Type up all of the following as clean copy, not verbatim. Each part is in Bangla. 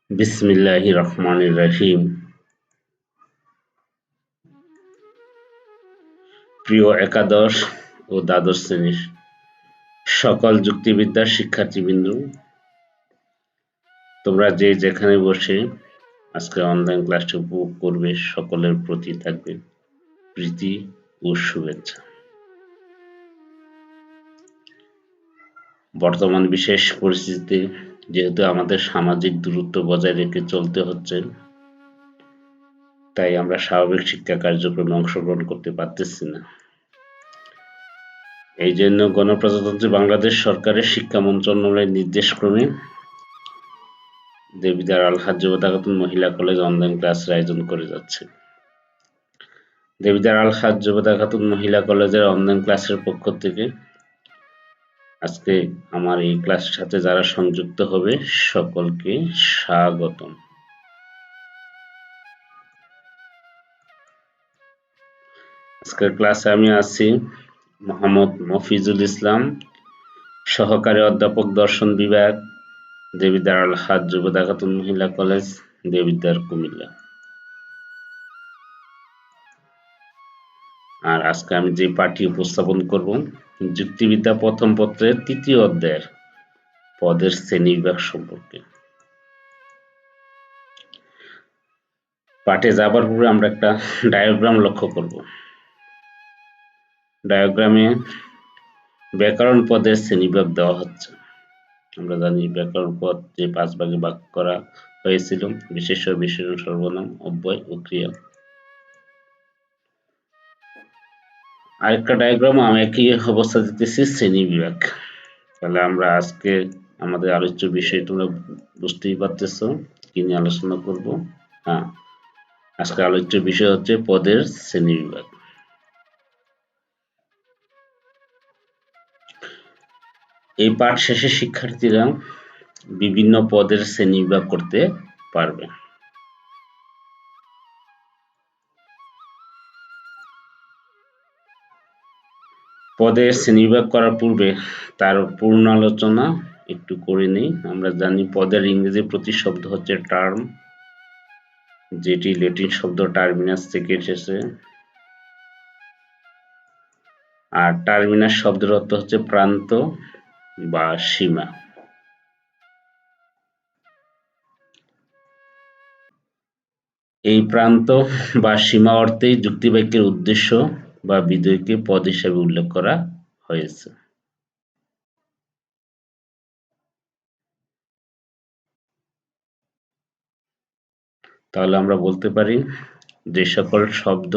বিসমিল্লাহির রহমানির রহিম। প্রিয় একাদশ ও দ্বাদশ শ্রেণীর সকল যুক্তিবিদ্যার শিক্ষার্থীবৃন্দ, তোমরা যে যেখানে বসে আজকে অনলাইন ক্লাসটি উপভোগ করবে, সকলের প্রতি থাকবে প্রীতি ও শুভেচ্ছা। বর্তমান বিশেষ পরিস্থিতিতে যেহেতু আমাদের সামাজিক দূরত্ব বজায় রেখে চলতে হচ্ছে, তাই আমরা স্বাভাবিক শিক্ষা কার্যক্রমে অংশগ্রহণ করতে পারতেছি না। এই জন্য গণপ্রজাতন্ত্রী বাংলাদেশ সরকারের শিক্ষা মন্ত্রণালয়ের নির্দেশক্রমে দেবিদ্বার আল-হাজ যুবদা খাতুন মহিলা কলেজ অনলাইন ক্লাসের আয়োজন করে যাচ্ছে। দেবিদ্বার আল-হাজ যুবদা খাতুন মহিলা কলেজের অনলাইন ক্লাসের পক্ষ থেকে আজকে আমার এই ক্লাসের সাথে যারা সংযুক্ত হবে সকলকে স্বাগতম। আজকের ক্লাসে আমি আছি মোহাম্মদ মফিজুল ইসলাম, সহকারী অধ্যাপক দর্শন বিভাগ, দেবিদ্বার আল-হাজ যুবদা খাতুন মহিলা কলেজ, দেবিদ্বার, কুমিল্লা। আর আজকে আমি যে পাঠটি উপস্থাপন করব, যুক্তিবিদ্যা প্রথম পত্রের ৩য় অধ্যায়ের পদের শ্রেণীবিভাগ সম্পর্কে। পাঠে যাবার পূর্বে আমরা একটা ডায়াগ্রাম লক্ষ্য করব। ডায়াগ্রামে ব্যাকরণ পদের শ্রেণীবিভাগ দেওয়া হচ্ছে। আমরা জানি ব্যাকরণ পদ যে 5 ভাগে ভাগ করা হয়েছিল: বিশেষ্য, বিশেষণ, সর্বনাম, অব্যয় ও ক্রিয়া। আরেকটা ডায়াগ্রাম আমি একই অবস্থা দিতেছি, শ্রেণীবিভাগ। তাহলে আমরা আজকে আমাদের আলোচ্য বিষয় তোমরা বুঝতেই পারতেছো কি নিয়ে আলোচনা করব। আজকে আলোচ্য বিষয় হচ্ছে পদের শ্রেণীবিভাগ। এই পাঠ শেষে শিক্ষার্থীরা বিভিন্ন পদের শ্রেণীবিভাগ করতে পারবে। পদের শ্রেণীবিভাগ করার পূর্বে তার পূর্ণ আলোচনা একটু করে নিই। আমরা জানি পদের ইংরেজি প্রতিশব্দ হচ্ছে টার্ম, যেটি ল্যাটিন শব্দ টার্মিনাস থেকে এসেছে। আর টার্মিনাস শব্দের অর্থ হচ্ছে প্রান্ত বা সীমা। এই প্রান্ত বা সীমা অর্থেই যুক্তিবাক্যের উদ্দেশ্য বা বিধেয়কে পদ হিসাবে উল্লেখ করা হয়েছে। তাহলে আমরা বলতে পারি যে সকল শব্দ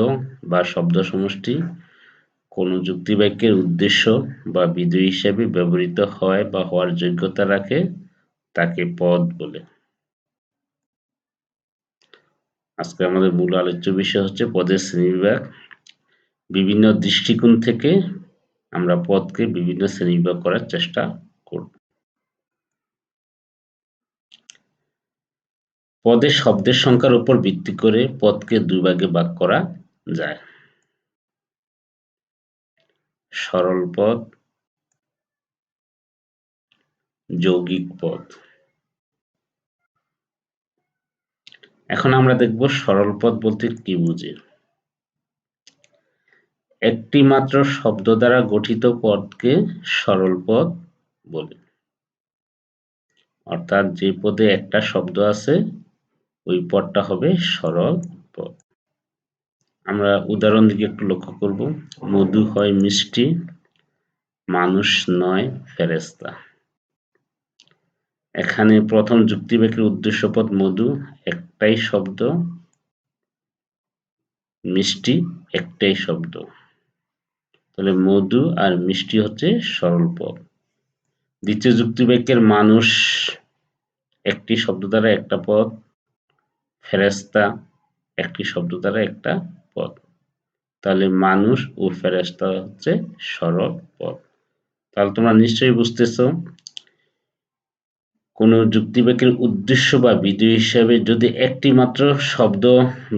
বা শব্দ সমষ্টি কোন যুক্তিবাক্যের উদ্দেশ্য বা বিধেয় হিসাবে ব্যবহৃত হয় বা হওয়ার যোগ্যতা রাখে তাকে পদ বলে। আজকে আমাদের মূল আলোচ্য বিষয় হচ্ছে পদের শ্রেণীবিভাগ। বিভিন্ন দৃষ্টিকোণ থেকে আমরা পদকে বিভিন্ন শ্রেণীবিভাগ করার চেষ্টা করব। পদে শব্দের সংখ্যার উপর ভিত্তি করে পদকে দুই ভাগে ভাগ করা যায়: সরল পদ, যৌগিক পদ। এখন আমরা দেখব সরল পদ বলতে কি বুঝি। একটি মাত্র শব্দ দ্বারা গঠিত পদকে সরল পদ বলে। অর্থাৎ যে পদে একটা শব্দ আছে ওই পদটা হবে সরল পদ। আমরা উদাহরণ দিকে একটু লক্ষ্য করব। মধু হয় মিষ্টি, মানুষ নয় ফেরেশতা। এখানে প্রথম যুক্তিবাক্যের উদ্দেশ্যপদ মধু একটাই শব্দ, মিষ্টি একটাই শব্দ। তাহলে মধু আর মিষ্টি হচ্ছে সরল পদ। দ্বিতীয় যুক্তিবাক্যের মানুষ একটি শব্দ দ্বারা একটা পদ, ফেরেশতা একটি শব্দ দ্বারা একটা পদ। তাহলে মানুষ ও ফেরেশতা হচ্ছে সরল পদ। তাহলে তোমরা নিশ্চয়ই বুঝতেছো কোন যুক্তিবাক্যের উদ্দেশ্য বা বিধেয় হিসাবে যদি একটি মাত্র শব্দ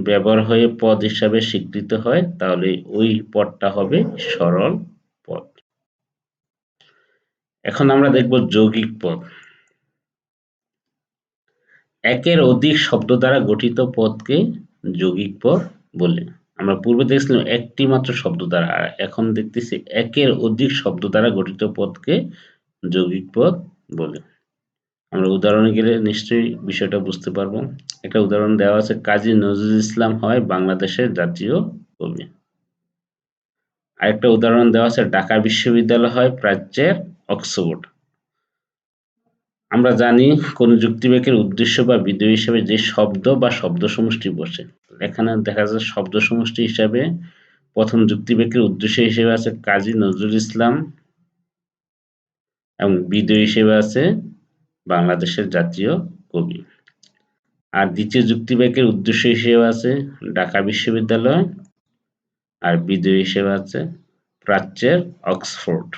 ব্যবহার হয়ে পদ হিসাবে স্বীকৃত হয় তাহলে ওই পদটা হবে সরল পদ। এখন আমরা দেখব যৌগিক পদ। একের অধিক শব্দ দ্বারা গঠিত পদকে যৌগিক পদ বলে। আমরা পূর্বে দেখছিলাম একটি মাত্র শব্দ দ্বারা, আর এখন দেখতেছি একের অধিক শব্দ দ্বারা গঠিত পদকে যৌগিক পদ বলে। আমরা উদাহরণে গেলে নিশ্চয়ই বিষয়টা বুঝতে পারবো। একটা উদাহরণ দেওয়া আছে, কাজী নজরুল ইসলাম হয় বাংলাদেশের জাতীয় কবি। আরেকটা উদাহরণ দেওয়া আছে, ঢাকা বিশ্ববিদ্যালয় হয় প্রাচ্যের অক্সফোর্ড। আমরা জানি কোন যুক্তিবাক্যের উদ্দেশ্য বা বিধেয় হিসেবে যে শব্দ বা শব্দ সমষ্টি বসে। এখানে দেখা যাচ্ছে শব্দ সমষ্টি হিসাবে প্রথম যুক্তিবাক্যের উদ্দেশ্য হিসেবে আছে কাজী নজরুল ইসলাম এবং বিধেয় হিসেবে আছে বাংলাদেশের জাতীয় কবি। আর দ্বিতীয় যুক্তিবাক্যের উদ্দেশ্য হিসেবে আছে ঢাকা বিশ্ববিদ্যালয় আর বিধেয় হিসেবে আছে প্রাচ্যের অক্সফোর্ড।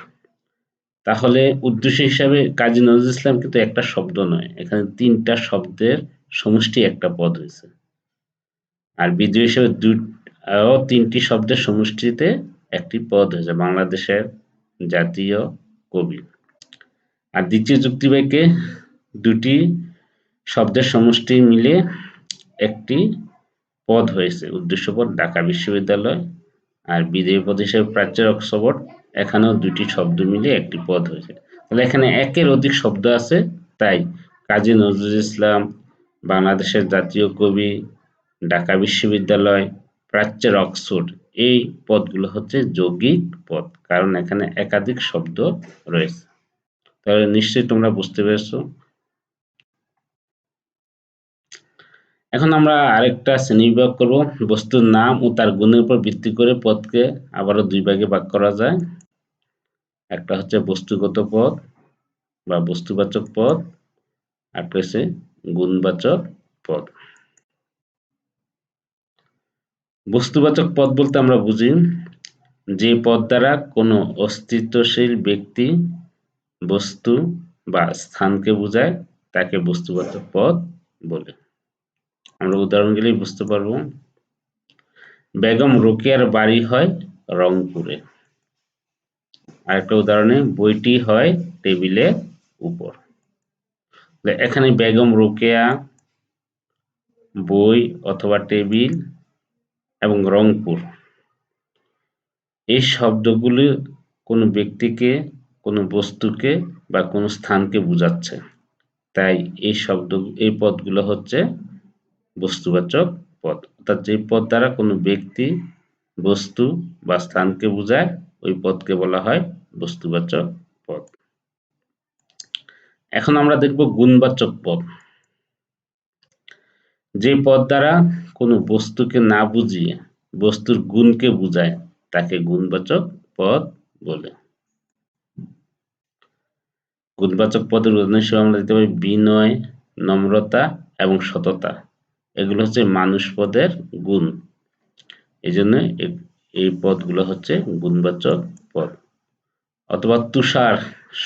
তাহলে উদ্দেশ্য হিসাবে কাজী নজরুল ইসলাম কিন্তু একটা শব্দ নয়, এখানে তিনটা শব্দের সমষ্টি একটা পদ হয়েছে। আর বিধেয় হিসেবে তিনটি শব্দের সমষ্টিতে একটি পদ হয়েছে, বাংলাদেশের জাতীয় কবি। আর দ্বিতীয় যুক্তিবাক্যে দুটি শব্দের সমষ্টি মিলে একটি পদ হয়েছে, উদ্দেশ্য পদ ঢাকা বিশ্ববিদ্যালয়, আর বিধেয় পদ হিসেবে প্রাচ্যের অক্সফোর্ড। এখানেও দুটি শব্দ মিলে একটি পদ হয়েছে। তাহলে এখানে একের অধিক শব্দ আছে, তাই কাজী নজরুল ইসলাম, বাংলাদেশের জাতীয় কবি, ঢাকা বিশ্ববিদ্যালয়, প্রাচ্যের অক্সফোর্ড, এই পদগুলো হচ্ছে যৌগিক পদ, কারণ এখানে একাধিক শব্দ রয়েছে। তাহলে নিশ্চয়ই তোমরা বুঝতে পেরেছো। এখন আমরা আরেকটা শ্রেণীবিভাগ করব। বস্তুর নাম ও তার গুণের উপর ভিত্তি করে পদকে আবারও দুই ভাগে ভাগ করা যায়। একটা হচ্ছে বস্তুগত পদ বা বস্তুবাচক পদ, আর হচ্ছে গুণবাচক পদ। বস্তুবাচক পদ বলতে আমরা বুঝি যে পদ দ্বারা কোনো অস্তিত্বশীল ব্যক্তি, বস্তু বা স্থানকে বোঝায় তাকে বস্তুবাচক পদ বলে। আমরা উদাহরণ গেলেই বুঝতে পারবো। বেগম রোকেয়ার বাড়ি হয় রংপুরে। আরেকটা উদাহরণে, বইটি হয় টেবিলের উপর। এখানে বেগম রোকেয়া, বই অথবা টেবিল এবং রংপুর, এই শব্দগুলি কোনো ব্যক্তিকে, কোনো বস্তুকে বা কোনো স্থানকে বোঝাচ্ছে, তাই এই পদগুলো হচ্ছে বস্তুবাচক পদ। অর্থাৎ যে পদ দ্বারা কোনো ব্যক্তি, বস্তু বা স্থানকে বোঝায় ওই পদকে বলা হয় বস্তুবাচক পদ। এখন আমরা দেখব গুণবাচক পদ। যে পদ দ্বারা কোনো বস্তুকে না বুঝিয়ে বস্তুর গুণকে বোঝায় তাকে গুণবাচক পদ বলে। গুণবাচক পদের উদাহরণ হিসেবে আমরা দিতে পারি বিনয়, নম্রতা এবং সততা। এগুলো হচ্ছে মানুষ পদের গুণ, এই জন্য এই পদগুলো হচ্ছে গুণবাচক পদ। অথবা তুষার,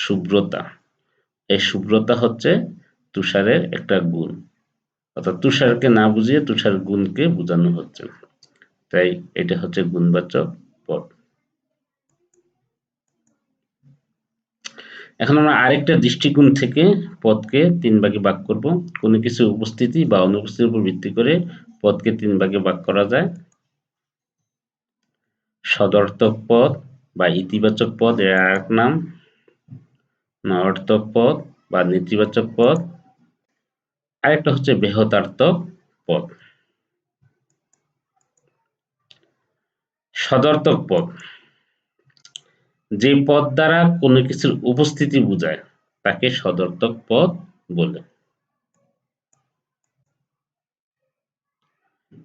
শুভ্রতা, এই শুভ্রতা হচ্ছে তুষারের একটা গুণ, অর্থাৎ তুষারকে না বুঝিয়ে তুষার গুণকে বোঝানো হচ্ছে, তাই এটা হচ্ছে গুণবাচক পদ। এখন আমরা আরেকটা দৃষ্টিকোণ থেকে পদকে তিন ভাগে ভাগ করব। কোনো কিছু উপস্থিতি বা অনুপস্থিতির উপর ভিত্তি করে পদকে তিন ভাগে ভাগ করা যায়। সদর্থক পদ বা ইতিবাচক পদ এর আরেক নাম, নয়ার্থক পদ বা নেতিবাচক পদ, আরেকটা হচ্ছে ব্যাহতার্থক পদ। সদর্থক পদ যে পদ দ্বারা কোনো কিছুর উপস্থিতি বোঝায় তাকে সদর্থক পদ বলে।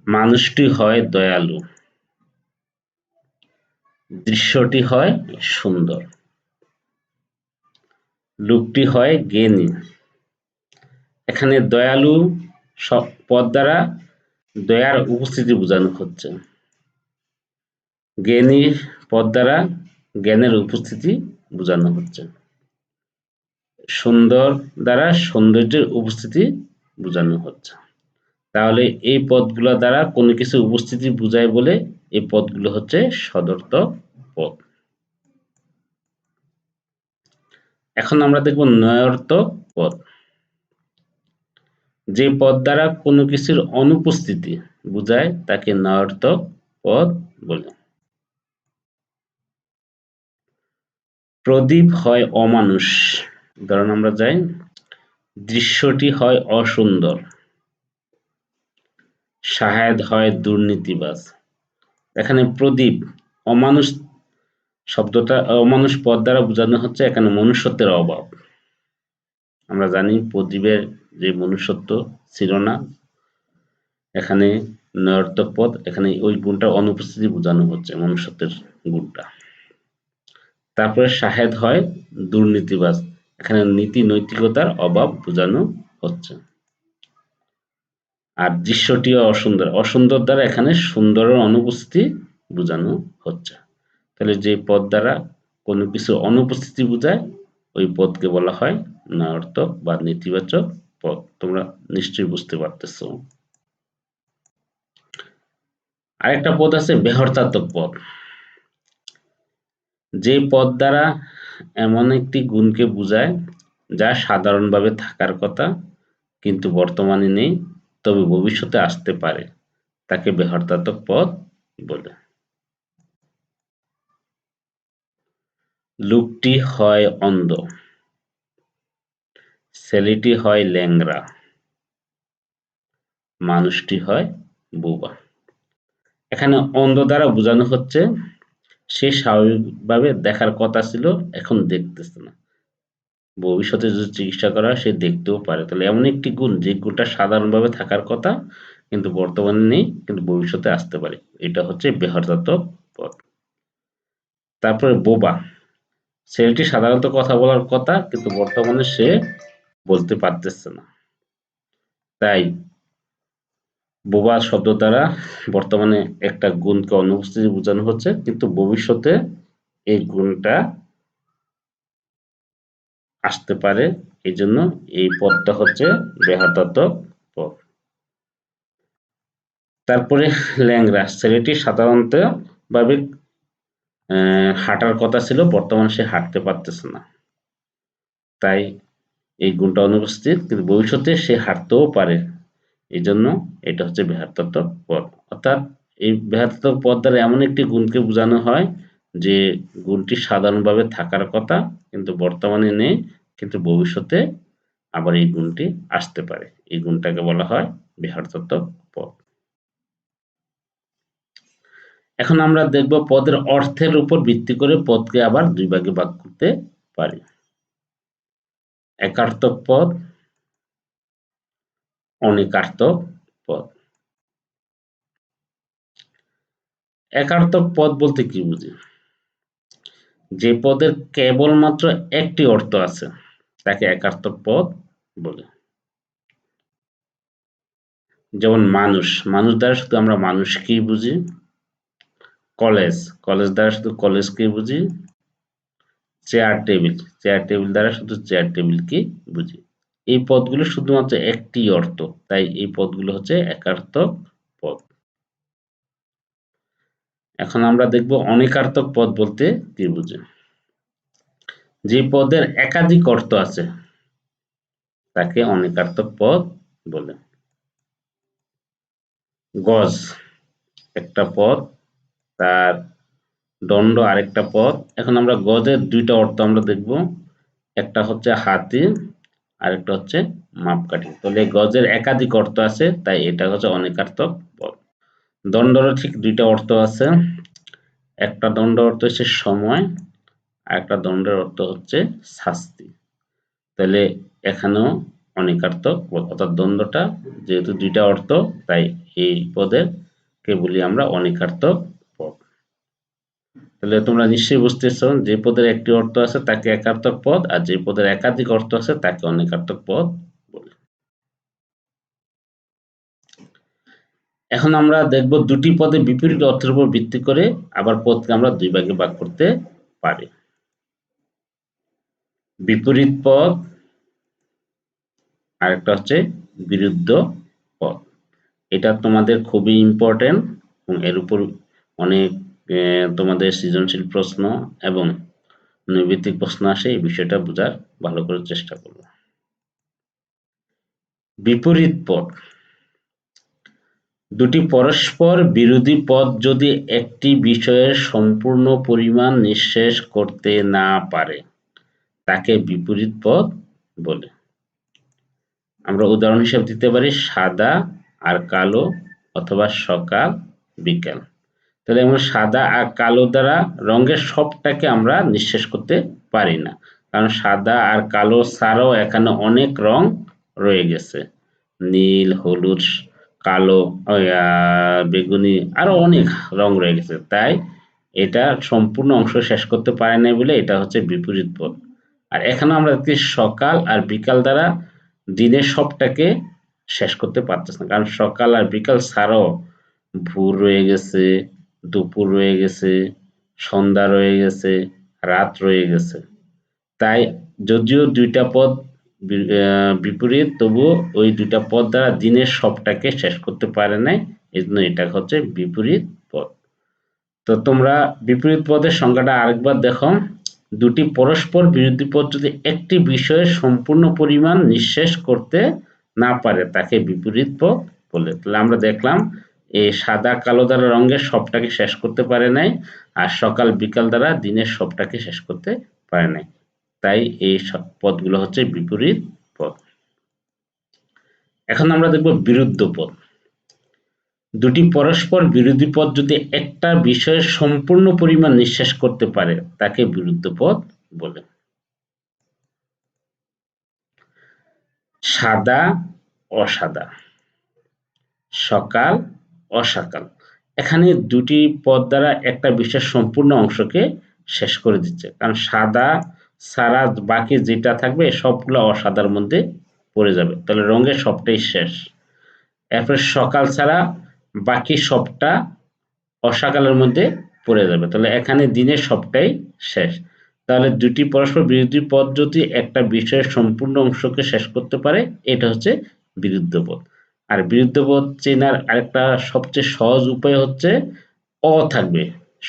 মানুষটি হয় দয়ালু, দৃশ্যটি হয় সুন্দর, লোকটি হয় জ্ঞানী। এখানে দয়ালু পদ দ্বারা দয়ার উপস্থিতি বোঝানো হচ্ছে, জ্ঞানী পদ দ্বারা জ্ঞানের উপস্থিতি বোঝানো হচ্ছে, সুন্দর দ্বারা সৌন্দর্যের উপস্থিতি বোঝানো হচ্ছে। তাহলে এই পদগুলো দ্বারা কোনো কিছু উপস্থিতি বোঝায় বলে এই পদগুলো হচ্ছে সদর্থক পদ। এখন আমরা দেখব নয়ার্থক পদ। যে পদ দ্বারা কোনো কিছুর অনুপস্থিতি বোঝায় তাকে নয়ার্থক পদ বলে। প্রদীপ হয় অমানুষ, ধরুন আমরা যাই, দৃশ্যটি হয় অসুন্দর, শাহেদ হয় দুর্নীতিবাজ। এখানে প্রদীপ, অমানুষ শব্দটা, অমানুষ পদ দ্বারা বোঝানো হচ্ছে এখানে মনুষ্যত্বের অভাব। আমরা জানি প্রদীপের যে মনুষ্যত্ব ছিল না, এখানে নয়ার্থক পদ, এখানে ওই গুণটার অনুপস্থিতি বোঝানো হচ্ছে, মনুষ্যত্বের গুণটা। তারপরে শাহেদ হয় দুর্নীতিবাজ, এখানে নীতি নৈতিকতার অভাব বোঝানো হচ্ছে। আর দৃশ্যটিও অসুন্দর, অসুন্দর দ্বারা এখানে সুন্দরের অনুপস্থিতি বোঝানো হচ্ছে। তাহলে যে পদ দ্বারা কোনো কিছু অনুপস্থিতি বোঝায় ওই পদকে বলা হয় নয়ার্থক বা নেতিবাচক পদ। তোমরা নিশ্চয়ই বুঝতে পারতেছো। আরেকটা পদ আছে বেহর্তাত্মক পদ। যে পদ দ্বারা এমন একটি গুণকে বোঝায় যা সাধারণভাবে থাকার কথা কিন্তু বর্তমানে নেই তবে ভবিষ্যতে আসতে পারে, তাকে বেহর্তাত্মক পদ বলে। লোকটি হয় অন্ধ, ছেলেটি হয় ল্যাংড়া, মানুষটি হয় বোবা। এখানে অন্ধ দ্বারা বোঝানো হচ্ছে সে স্বাভাবিকভাবে দেখার কথা ছিল, এখন দেখতেছে না। ভবিষ্যতে যদি চিকিৎসা করা হয় সে দেখতেও পারে। তাহলে এমন একটি গুণ যে গুণটা সাধারণভাবে থাকার কথা কিন্তু বর্তমানে নেই কিন্তু ভবিষ্যতে আসতে পারে, এটা হচ্ছে বেহর্তাত্মক পদ। তারপরে বোবা, ছেলেটি সাধারণত কথা বলার কথা কিন্তু বর্তমানে সে বলতে পারতেছে না, তাই বোবা শব্দ দ্বারা বর্তমানে একটা গুণকে অনুপস্থিতি বোঝানো হচ্ছে কিন্তু ভবিষ্যতে এই গুণটা আসতে পারে, এই জন্য এই পদটা হচ্ছে বেহর্তাত্মক পদ। তারপরে ল্যাংড়া, ছেলেটি সাধারণত ভাবে হাঁটার কথা ছিল বর্তমানে সে হাঁটতে পারতেছে না, তাই এই গুণটা অনুপস্থিত কিন্তু ভবিষ্যতে সে হাঁটতেও পারে, এই জন্য এটা হচ্ছে বেহর্তাত্মক পদ। অর্থাৎ এই বেহর্তাত্মক পদ দ্বারা এমন একটি গুণকে বোঝানো হয় যে গুণটি সাধারণভাবে থাকার কথা কিন্তু বর্তমানে নেই কিন্তু ভবিষ্যতে আবার এই গুণটি আসতে পারে, এই গুণটাকে বলা হয় বেহর্তাত্মক পদ। এখন আমরা দেখব পদের অর্থের উপর ভিত্তি করে পদকে আবার দুই ভাগে ভাগ করতে পারি। একার্থক পদ, অনেকার্থক পদ। একার্থক পদ বলতে কি বুঝি? যে পদের কেবলমাত্র একটি অর্থ আছে তাকে একার্থক পদ বলে। যেমন মানুষ, মানুষ দ্বারা শুধু আমরা মানুষকেই বুঝি। কলেজ, কলেজ দ্বারা শুধু কলেজকেই বুঝি। চেয়ার টেবিল, চেয়ার টেবিল দ্বারা শুধু চেয়ার টেবিলকে বুঝি। এই পদগুলো শুধুমাত্র একটি অর্থ, তাই এই পদগুলো হচ্ছে একার্থক পদ। এখন আমরা দেখব অনেকার্থক পদ বলতে কি বুঝি। যে পদের একাধিক অর্থ আছে তাকে অনেকার্থক পদ বলে। গজ একটা পদ, তার দণ্ড আরেকটা পদ। এখন আমরা গজের দুইটা অর্থ আমরা দেখব, একটা হচ্ছে হাতি আরেকটা হচ্ছে মাপকাঠি। তাহলে গজের একাধিক অর্থ আছে তাই এটা হচ্ছে অনেকার্থক পদ। দণ্ডেরও ঠিক দুইটা অর্থ আছে, একটা দণ্ড অর্থ হচ্ছে সময় আর একটা দণ্ডের অর্থ হচ্ছে শাস্তি। তাহলে এখানেও অনেকার্থক পদ, অর্থাৎ দ্বন্দ্বটা যেহেতু দুইটা অর্থ তাই এই পদের কে বলি আমরা অনেকার্থক পদ। তাহলে তোমরা নিশ্চয়ই বুঝতেছো যে পদের একটি অর্থ আছে তাকে একার্থক পদ আর যে পদের একাধিক অর্থ আছে তাকে অনেকার্থক পদ বলে। এখন আমরা দেখব দুটি পদে বিপরীত অর্থের উপর ভিত্তি করে আবার পদকে আমরা দুই ভাগে ভাগ করতে পারি। বিপরীত পদ আরেকটা হচ্ছে বিরুদ্ধ পদ। এটা তোমাদের খুবই ইম্পর্টেন্ট এবং এর উপর অনেক তোমাদের সৃজনশীল প্রশ্ন এবং নৈর্ব্যক্তিক প্রশ্ন আসে, এই বিষয়টা বোঝার ভালো করে চেষ্টা করব। বিপরীত পদ। দুটি পরস্পর বিরোধী পদ যদি একটি বিষয়ের সম্পূর্ণ পরিমাণ নিঃশেষ করতে না পারে তাকে বিপরীত পদ বলে। আমরা উদাহরণ হিসেবে দিতে পারি সাদা আর কালো অথবা সকাল বিকাল। তাহলে আমরা সাদা আর কালো দ্বারা রঙের সবটাকে আমরা নিঃশেষ করতে পারি না, কারণ সাদা আর কালো ছাড়াও এখানে অনেক রং রয়ে গেছে, নীল, হলুদ, কালো, বেগুনি, আরো অনেক রং রয়ে গেছে। তাই এটা সম্পূর্ণ অংশ শেষ করতে পারে না বলে এটা হচ্ছে বিপরীত পদ। আর এখানে আমরা দেখছি সকাল আর বিকাল দ্বারা দিনের সবটাকে শেষ করতে পারতেছে না, কারণ সকাল আর বিকাল ছাড়াও ভোর রয়ে গেছে, দুপুর রয়ে গেছে, সন্ধ্যা রয়ে গেছে, রাত রয়ে গেছে। তাই যদিও দুইটা পদ বিপরীত, তবুও ওই দুইটা পদ দ্বারা দিনের সবটাকে শেষ করতে পারে নাই, এই জন্য এটা হচ্ছে বিপরীত পদ। তো তোমরা বিপরীত পদের সংজ্ঞাটা আরেকবার দেখো। দুটি পরস্পর বিরোধী পদ যদি একটি বিষয়ের সম্পূর্ণ পরিমাণ নিঃশেষ করতে না পারে তাকে বিপরীত পদ বলে। তাহলে আমরা দেখলাম এই সাদা কালো দ্বারা রঙের সবটাকে শেষ করতে পারে নাই, আর সকাল বিকাল দ্বারা দিনের সবটাকে শেষ করতে পারে নাই। তাই এই সব পদগুলো হচ্ছে বিপরীত পদ। এখন আমরা দেখব বিরুদ্ধ পদ। দুটি পরস্পর বিরোধী পদ যদি একটা বিষয়ের সম্পূর্ণ পরিমাণ নিঃশেষ করতে পারে তাকে বিরুদ্ধ পদ বলে। সাদা অসাদা, সকাল অসকাল, এখানে দুটি পদ দ্বারা একটা বিষয়ের সম্পূর্ণ অংশকে শেষ করে দিচ্ছে, কারণ সাদা ছাড়া বাকি যেটা থাকবে সবগুলো অসাদার মধ্যে পড়ে যাবে, তাহলে রঙের সবটাই শেষ। এরপরে সকাল ছাড়া বাকি সবটা অসকালের মধ্যে পড়ে যাবে, তাহলে এখানে দিনের সবটাই শেষ। তাহলে দুটি পরস্পর বিরোধী পদ যদি একটা বিষয়ের সম্পূর্ণ অংশকে শেষ করতে পারে এটা হচ্ছে বিরুদ্ধ পদ। আর বিরুদ্ধ পদ চেনার আরেকটা সবচেয়ে সহজ উপায় হচ্ছে অ থাকবে,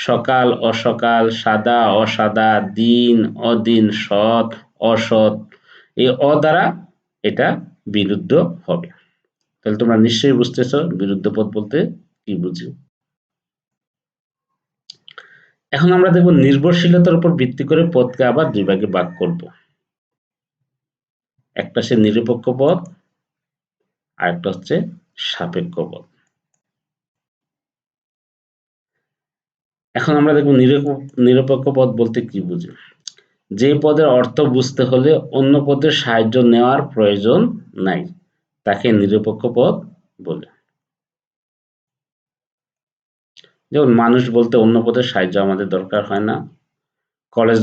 সকাল অসকাল, সাদা অসাদা, দিন অদিন, সৎ অসৎ, এই অ দ্বারা এটা বিরুদ্ধ হবে। তাহলে তোমরা নিশ্চয়ই বুঝতেছো বিরুদ্ধ পদ বলতে কি বুঝি। এখন আমরা দেখব নির্ভরশীলতার উপর ভিত্তি করে পদকে আবার দুই ভাগে ভাগ করব। একটা হচ্ছে নিরপেক্ষ পদ আর একটা হচ্ছে সাপেক্ষ পদ। এখন আমরা দেখব নিরপেক্ষ পদ বলতে কি বুঝি। যে পদের অর্থ বুঝতে হলে অন্য পদের সাহায্য নেওয়ার প্রয়োজন নাই তাকে নিরপেক্ষ পদ বলে। যেমন মানুষ বলতে অন্য পদের সাহায্য আমাদের দরকার হয় না, কলেজ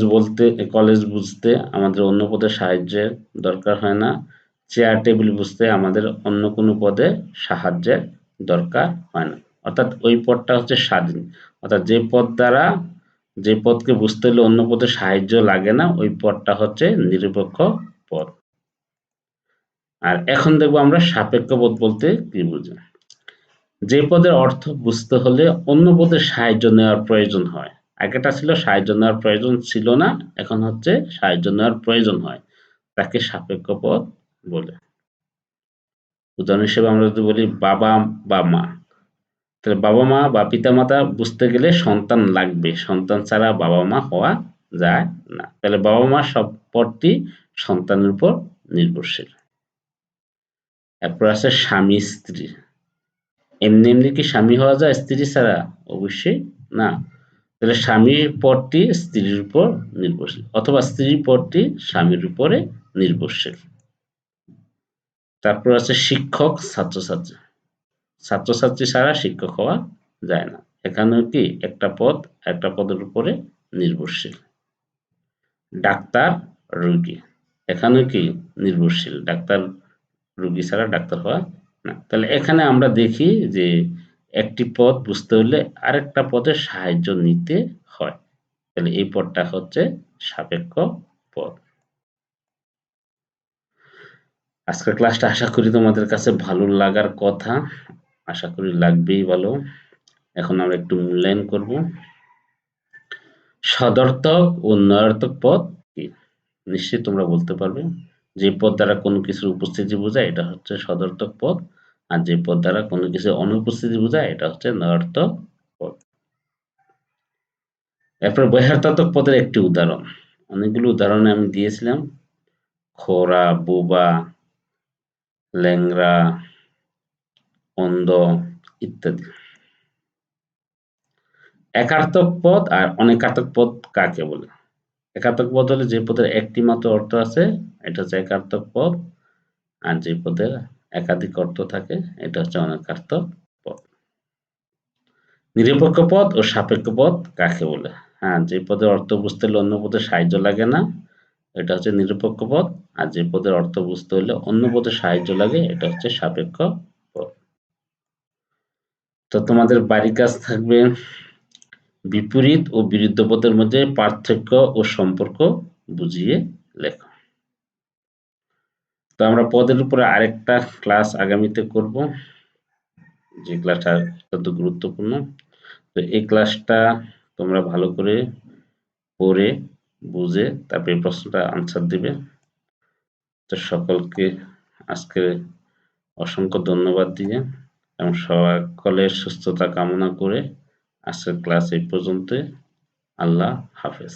বুঝতে আমাদের অন্য পদের সাহায্যের দরকার হয় না, চেয়ার টেবিল বুঝতে আমাদের অন্য কোনো পদে সাহায্যের দরকার হয় না। অর্থাৎ ওই পদটা হচ্ছে স্বাধীন, অর্থাৎ যে পদকে বুঝতে হলে অন্য পদের সাহায্য লাগে না ওই পদটা হচ্ছে নিরপেক্ষ পদ। আর এখন দেখবো আমরা সাপেক্ষ পদ বলতে কি বুঝি। যে পদের অর্থ বুঝতে হলে অন্য পদের সাহায্য নেওয়ার প্রয়োজন হয়, আগেটা ছিল সাহায্য নেওয়ার প্রয়োজন ছিল না, এখন হচ্ছে সাহায্য নেওয়ার প্রয়োজন হয়, তাকে সাপেক্ষ পদ বলে। উদাহরণ হিসেবে আমরা যদি বলি বাবা বা মা, তাহলে বাবা মা বা পিতামাতা বুঝতে গেলে সন্তান লাগবে, সন্তান ছাড়া বাবা মা হওয়া যায় না, তাহলে বাবা মা সব পদটি সন্তানের উপর নির্ভরশীল। এরপর আছে স্বামী স্ত্রী। এমনি এমনি কি স্বামী হওয়া যায় স্ত্রী ছাড়া? অবশ্যই না। তাহলে স্বামীর পদটি স্ত্রীর উপর নির্ভরশীল, অথবা স্ত্রীর পদটি স্বামীর উপরে নির্ভরশীল। তারপর আছে শিক্ষক ছাত্রছাত্রী। ছাত্রছাত্রী ছাড়া শিক্ষক হওয়া যায় না, এখানেও কি একটা পদ একটা পদের উপরে নির্ভরশীল। ডাক্তার রোগী, এখানেও কি নির্ভরশীল, ডাক্তার রোগী ছাড়া ডাক্তার হওয়া না। তাহলে এখানে আমরা দেখি যে একটি পদ বুঝতে হলে আরেকটা পদের সাহায্য নিতে হয়, তাহলে এই পদটা হচ্ছে সাপেক্ষ পদ। আজকের ক্লাসটা আশা করি তোমাদের কাছে ভালো লাগার কথা, আশা করি লাগবেই ভালো। এখন আমরা একটু মূল্যায়ন করব। সদর্থক ও নয়ার্থক পদ কি? নিশ্চয়ই তোমরা বলতে পারবে। যে পদ দ্বারা কোনো কিছুর উপস্থিতি বোঝায় এটা হচ্ছে সদর্থক পদ, আর যে পদ দ্বারা কোনো কিছুর অনুপস্থিতি বোঝায় এটা হচ্ছে নয়ার্থক পদ। এরপর বহিরার্থক পদের একটি উদাহরণ, অনেকগুলো উদাহরণ আমি দিয়েছিলাম, খোড়া, বোবা, ল্যাংড়া, অন্ধ ইত্যাদি। একার্থক পদ আর অনেকার্থক পদ কাকে বলে? একার্থক পদ হলে যে পদের একটি মাত্র অর্থ আছে এটা হচ্ছে একার্থক পদ, আর যে পদের একাধিক অর্থ থাকে এটা হচ্ছে অনেকার্থক পদ। নিরপেক্ষ পদ ও সাপেক্ষ পদ কাকে বলে? হ্যাঁ, যে পদের অর্থ বুঝতে হলে অন্য পদের সাহায্য লাগে না এটা হচ্ছে নিরপেক্ষ পদ, আর যে পদের অর্থ বুঝতে হলে অন্য পদের সাহায্য লাগে এটা হচ্ছে সাপেক্ষ পদ। তো তোমাদের বাড়ির কাজ থাকবে বিপরীত ও বিরুদ্ধ পদের মধ্যে পার্থক্য ও সম্পর্ক বুঝিয়ে লেখো। তো আমরা পদের উপরে আরেকটা ক্লাস আগামীতে করব, যে ক্লাসটা অত্যন্ত গুরুত্বপূর্ণ। তো এই ক্লাসটা তোমরা ভালো করে পড়ে বুঝে তারপরে প্রশ্নটা আনসার দিবে। তো সকলকে আজকে অসংখ্য ধন্যবাদ দিয়ে এবং সকলের সুস্থতা কামনা করে আজকের ক্লাস এই পর্যন্ত। আল্লাহ হাফেজ।